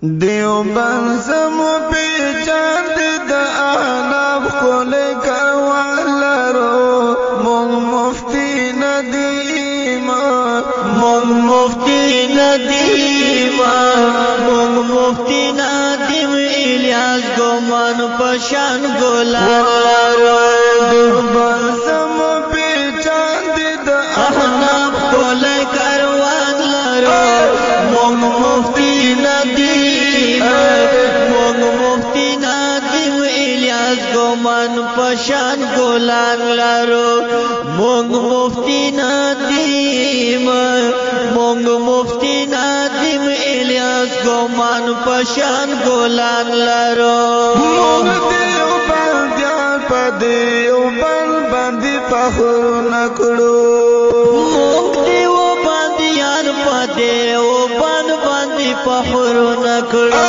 دیوبند زمو پیچان د احناف کول کروالرو مون مفتی ندیما مون مفتی ندیما مون مفتی ندیم الیاس گمان پشان گلارو دیوبند زمو پیچان د احناف کول کروالرو مون مفتی ندیما مون مفتی ندیم الیاس گمان پشان گلان لارو مونگ مفتی ندیم مونگ مفتی ندیم الیاس گمان پشان گلان لارو مونگ دیوبند یار پا دیوبند باندی فخر نکڑو مونگ دیوبند یار پا دیوبند باندی فخر نکڑو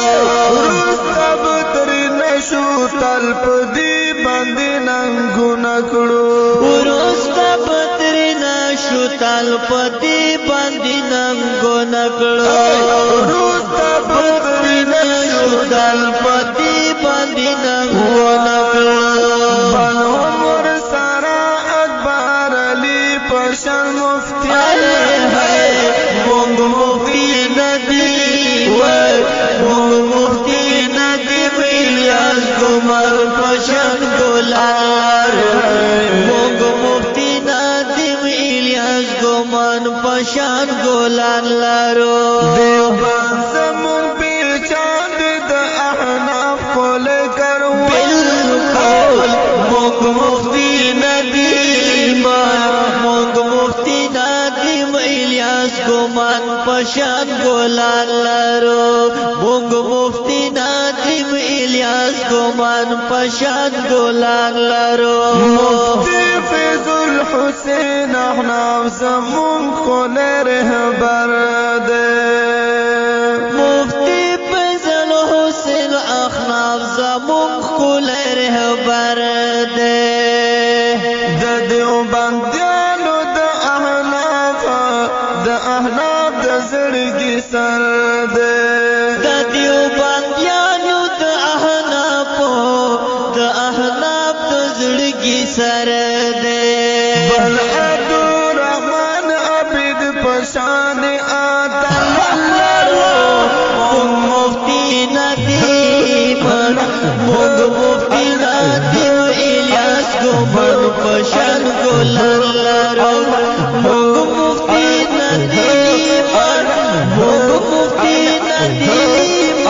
رستب تری نشو تلپ دی باندی ننگو نکڑو رستب تری نشو تلپ دی باندی ننگو نکڑو رستب تری نشو تلپ دی باندی ننگو نکڑو بن عمر سارا اکبر علی پشن مفتی مونگ مفتی ندیم مونگ مفتی ندیم الیاس گمر پشن گلار مونگ مفتی ندیم الیاس گمان پشن گلان لارو دیوبند زمون پیچان د احناف کول کرو بالکل مونگ مفتی ندیم مونگ مفتی ندیم الیاس گمان پشان گلان لارو مونگ مفتی ندیم الیاس گمان پشان گلان لارو مفتی فیض الحسین احناف زمون کول رهبر دے مفتی فیض الحسین احناف زمون کول رهبر دے د دیوبندیانو د احناف د زړګي سر دے د دیوبندیانو د احناف د زړګي سر دے بل عبدالرحمن عبد پشان آتلو مونگ مفتی ندیم مونگ مفتی ندیم الیاس گمر پشان گلان لارو مونگ مفتی ندیم مونگ مفتی ندیم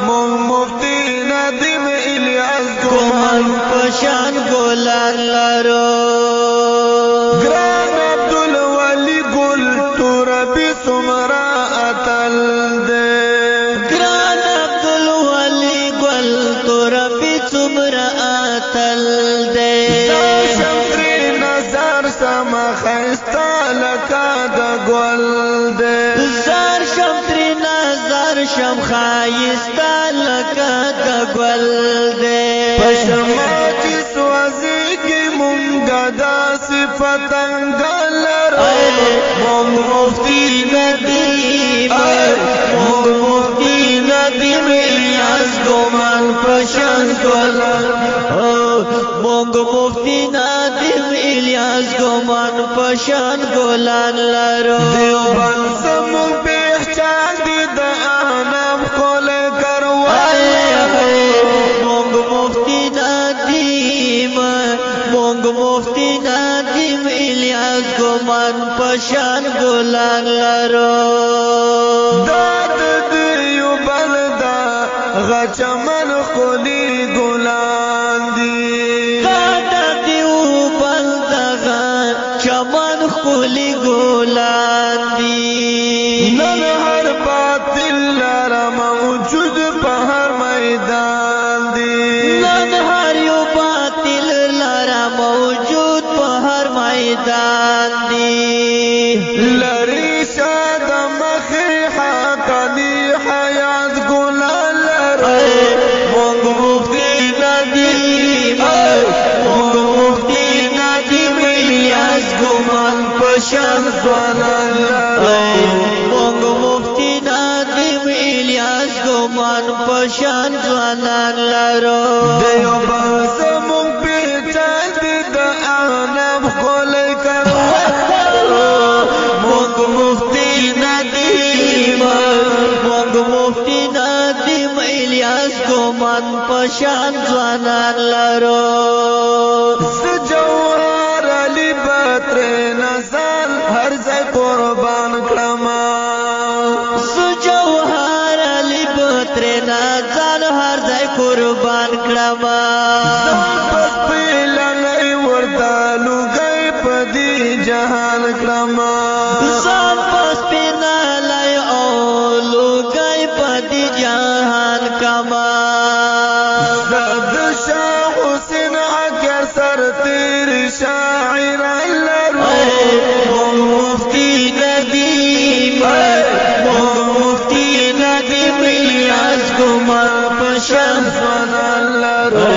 مونگ مفتی ندیم الیاس گمان پشان گلان لارو گران عبدالولی گل توربی سمرا اتل دے گران عبدالولی گل توربی سمرا اتل دے شمتری نظر سما خیستا لکا دا گل دے زار شمتری نظر شم خایستا لکا دا گل دے پشما چی سوازی کی منگا دا صفتنگا لرو مونگ مفتی ندیم مونگ مفتی ندیم الیاس گمان پشان گلان مونگ مفتی ندیم الیاس گمان پشان گلان لارو دیوبند زمون پہچان دی دا احناف کول مونگ مفتی ندیم مونگ مفتی ندیم الیاس گمان پشان گلان لارو داد دیوبند دا غچمن خولی گلان دی داد دیوبند دا چمن خولی گلان دی نن ہر باطل لارا موجود پا ہر میدان دی نن ہر یو باطل لارا موجود پا ہر میدان دی لری شاد مخی حقانی حیات گلال لر پشان ځوانان لرو دیو بس مونږ پیچان دي د اعناب خولې کړو مونږ مفتی ندیم مونږ مفتی ندیم الیاس ګومان پشان ځوانان لرو جوهر علی بطر نزال هر ځای قربان کړما جوهر علی بطر نزال هر ځای قربان کړما پس پیلنې ورته لوګي پدی جهان کړما ځان پس پیلنې او لوګي پدی جهان کما زد شاه حسین اگر سر تیر شاعر لرو مفتی ندیم مفتی ندیم الیاس ګومان پشان ځوانان لرو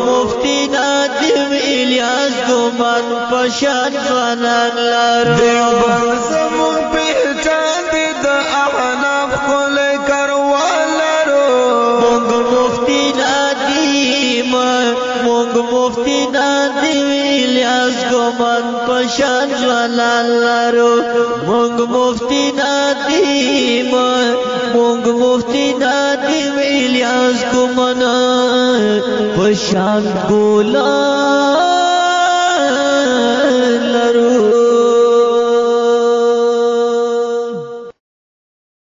مفتی ندیم الیاس ګومان پشان ځوانان لرو دیوبند زمون پہچان دی د احناف خولې کروان لرو مفتی ندیم مفتی ندیم الیاس ګومان پشان ځوانان لرو مفتی ندیم مفتی ندیم الیاس ګومان پشان ګولا